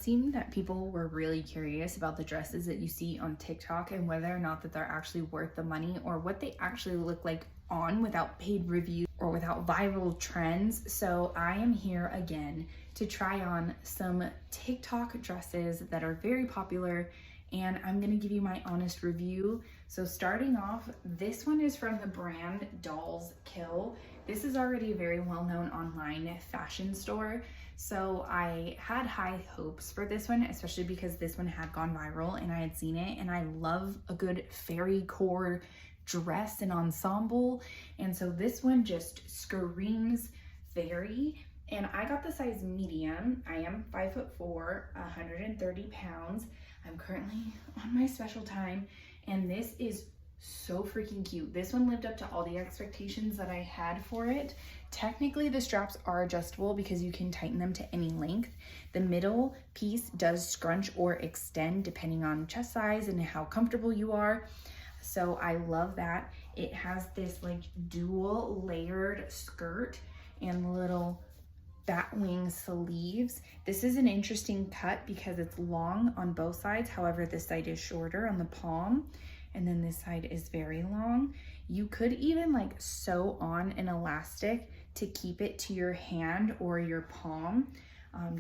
seem that people were really curious about the dresses that you see on TikTok and whether or not that they're actually worth the money or what they actually look like on without paid reviews or without viral trends. So I am here again to try on some TikTok dresses that are very popular, and I'm gonna give you my honest review. So starting off, this one is from the brand Dolls Kill. This is already a very well-known online fashion store. So I had high hopes for this one, especially because this one had gone viral and I had seen it, and I love a good fairy core dress and ensemble. And so this one just screams fairy. And I got the size medium. I am 5'4", 130 pounds. I'm currently on my special time, and this is so freaking cute. This one lived up to all the expectations that I had for it. Technically, the straps are adjustable because you can tighten them to any length. The middle piece does scrunch or extend depending on chest size and how comfortable you are. So I love that. It has this like dual layered skirt and little bat wing sleeves. This is an interesting cut because it's long on both sides. However, this side is shorter on the palm, and then this side is very long. You could even like sew on an elastic to keep it to your hand or your palm.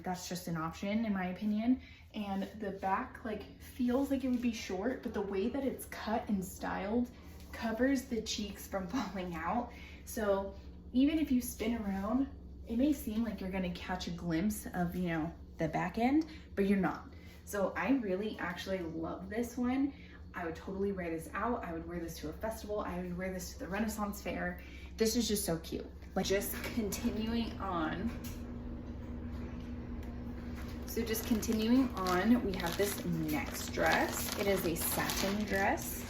That's just an option in my opinion. And the back like feels like it would be short, but the way that it's cut and styled covers the cheeks from falling out. So even if you spin around, it may seem like you're gonna catch a glimpse of, you know, the back end, but you're not. So I really actually love this one. I would totally wear this out. I would wear this to a festival. I would wear this to the Renaissance Fair. This is just so cute. Like, just continuing on. So just continuing on, we have this next dress. It is a satin dress.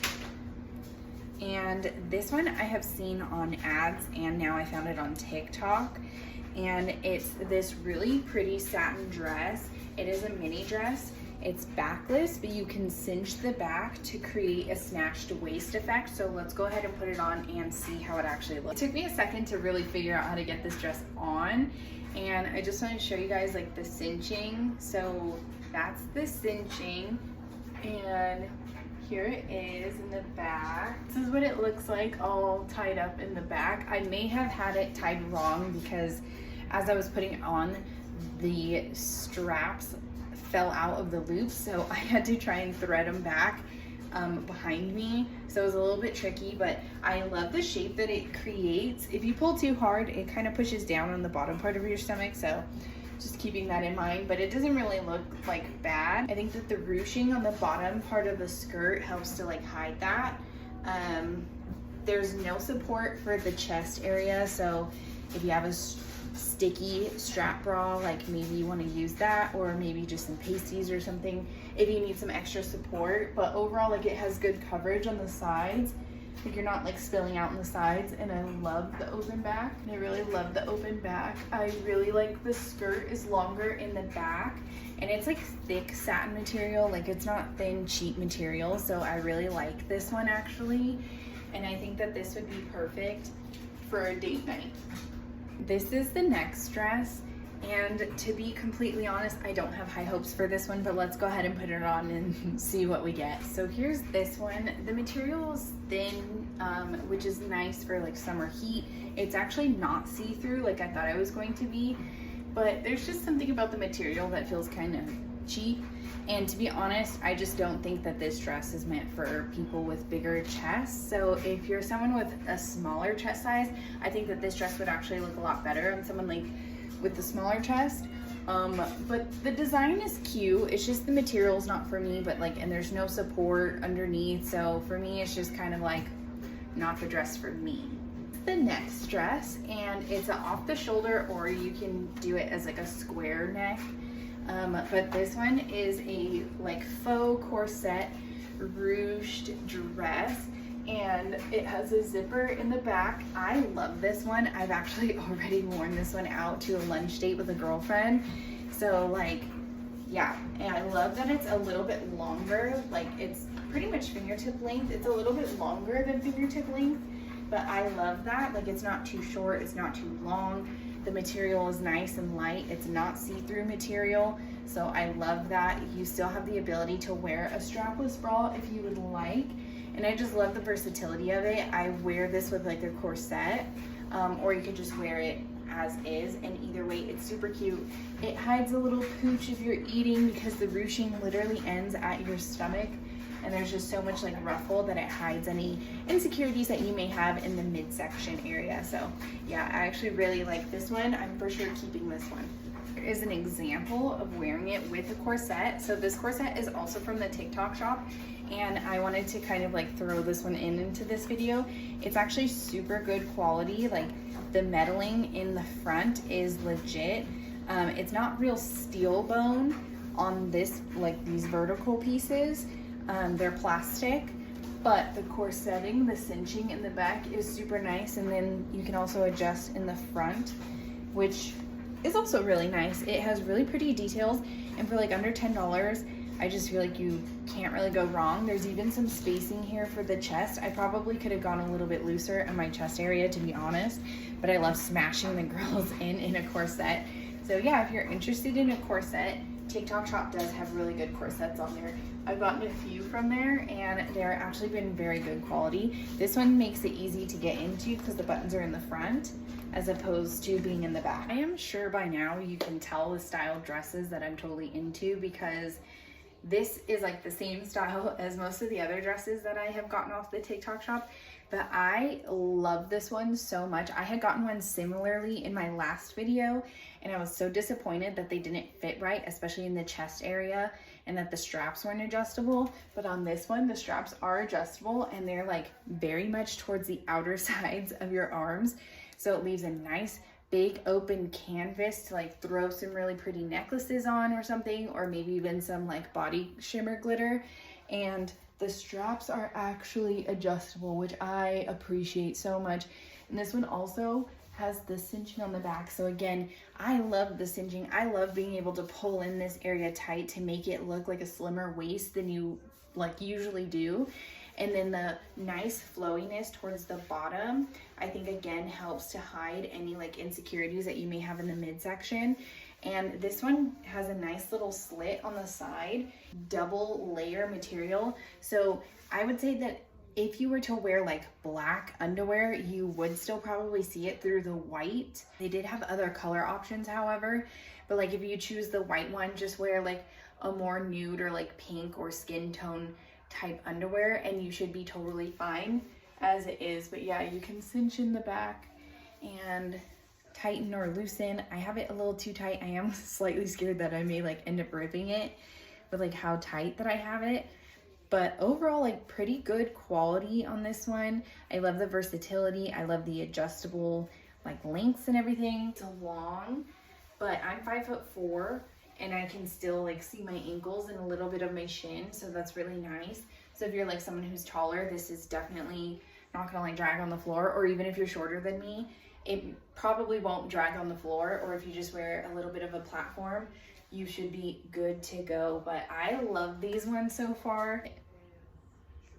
And this one I have seen on ads, and now I found it on TikTok. And it's this really pretty satin dress. It is a mini dress. It's backless, but you can cinch the back to create a snatched waist effect. So let's go ahead and put it on and see how it actually looks. It took me a second to really figure out how to get this dress on. And I just want to show you guys like the cinching. So that's the cinching. And here it is in the back. This is what it looks like all tied up in the back. I may have had it tied wrong because as I was putting it on, the straps fell out of the loops, so I had to try and thread them back behind me. So it was a little bit tricky, but I love the shape that it creates. If you pull too hard, it kind of pushes down on the bottom part of your stomach, so just keeping that in mind, but it doesn't really look like bad. I think that the ruching on the bottom part of the skirt helps to like hide that. There's no support for the chest area, so if you have a sticky strap bra, like maybe you want to use that, or maybe just some pasties or something if you need some extra support. But overall, like, it has good coverage on the sides, like you're not like spilling out on the sides. And I love the open back. I really love the open back. I really like the skirt is longer in the back, and it's like thick satin material, like it's not thin cheap material. So I really like this one actually, and I think that this would be perfect for a date night. This is the next dress, and to be completely honest, I don't have high hopes for this one, but let's go ahead and put it on and see what we get. So here's this one. The material is thin, which is nice for like summer heat. It's actually not see-through like I thought it was going to be, but there's just something about the material that feels kind of cheap. And to be honest, I just don't think that this dress is meant for people with bigger chests. So if you're someone with a smaller chest size, I think that this dress would actually look a lot better on someone like with the smaller chest. But the design is cute. It's just the material is not for me, but like, and there's no support underneath. So for me, it's just kind of like not the dress for me. The next dress, and it's an off the shoulder, or you can do it as like a square neck. But this one is a like faux corset ruched dress, and it has a zipper in the back. I love this one. I've actually already worn this one out to a lunch date with a girlfriend. So like, yeah, and I love that it's a little bit longer. Like, it's pretty much fingertip length. It's a little bit longer than fingertip length, but I love that. Like, it's not too short, it's not too long. The material is nice and light. It's not see-through material, so I love that. You still have the ability to wear a strapless bra if you would like, and I just love the versatility of it. I wear this with like a corset, or you could just wear it as is, and either way it's super cute. It hides a little pooch if you're eating because the ruching literally ends at your stomach, and there's just so much like ruffle that it hides any insecurities that you may have in the midsection area. So yeah, I actually really like this one. I'm for sure keeping this one. Here is an example of wearing it with a corset. So this corset is also from the TikTok shop, and I wanted to kind of like throw this one into this video. It's actually super good quality. Like the metalling in the front is legit. It's not real steel bone on this, like these vertical pieces. They're plastic, but the corsetting, the cinching in the back is super nice, and then you can also adjust in the front, which is also really nice. It has really pretty details, and for like under $10, I just feel like you can't really go wrong. There's even some spacing here for the chest. I probably could have gone a little bit looser in my chest area, to be honest, but I love smashing the girls in a corset. So yeah, if you're interested in a corset, TikTok shop does have really good corsets on there. I've gotten a few from there, and they're actually been very good quality. This one makes it easy to get into because the buttons are in the front as opposed to being in the back. I am sure by now you can tell the style dresses that I'm totally into, because this is like the same style as most of the other dresses that I have gotten off the TikTok shop, but I love this one so much. I had gotten one similarly in my last video, and I was so disappointed that they didn't fit right, especially in the chest area, and that the straps weren't adjustable. But on this one, the straps are adjustable, and they're like very much towards the outer sides of your arms. So it leaves a nice big open canvas to like throw some really pretty necklaces on or something, or maybe even some like body shimmer glitter. And the straps are actually adjustable, which I appreciate so much. And this one also has the cinching on the back. So again, I love the cinching. I love being able to pull in this area tight to make it look like a slimmer waist than you like usually do. And then the nice flowiness towards the bottom, I think again helps to hide any like insecurities that you may have in the midsection. And this one has a nice little slit on the side, double layer material. So I would say that if you were to wear like black underwear, you would still probably see it through the white. They did have other color options, however, but like if you choose the white one, just wear like a more nude or like pink or skin tone type underwear, and you should be totally fine as it is. But yeah, you can cinch in the back and tighten or loosen. I have it a little too tight. I am slightly scared that I may like end up ripping it with like how tight that I have it. But overall, like pretty good quality on this one. I love the versatility. I love the adjustable like lengths and everything. It's long, but I'm 5'4", and I can still like see my ankles and a little bit of my shin, so that's really nice. So if you're like someone who's taller, this is definitely not gonna like drag on the floor, or even if you're shorter than me, it probably won't drag on the floor, or if you just wear a little bit of a platform, you should be good to go. But I love these ones so far.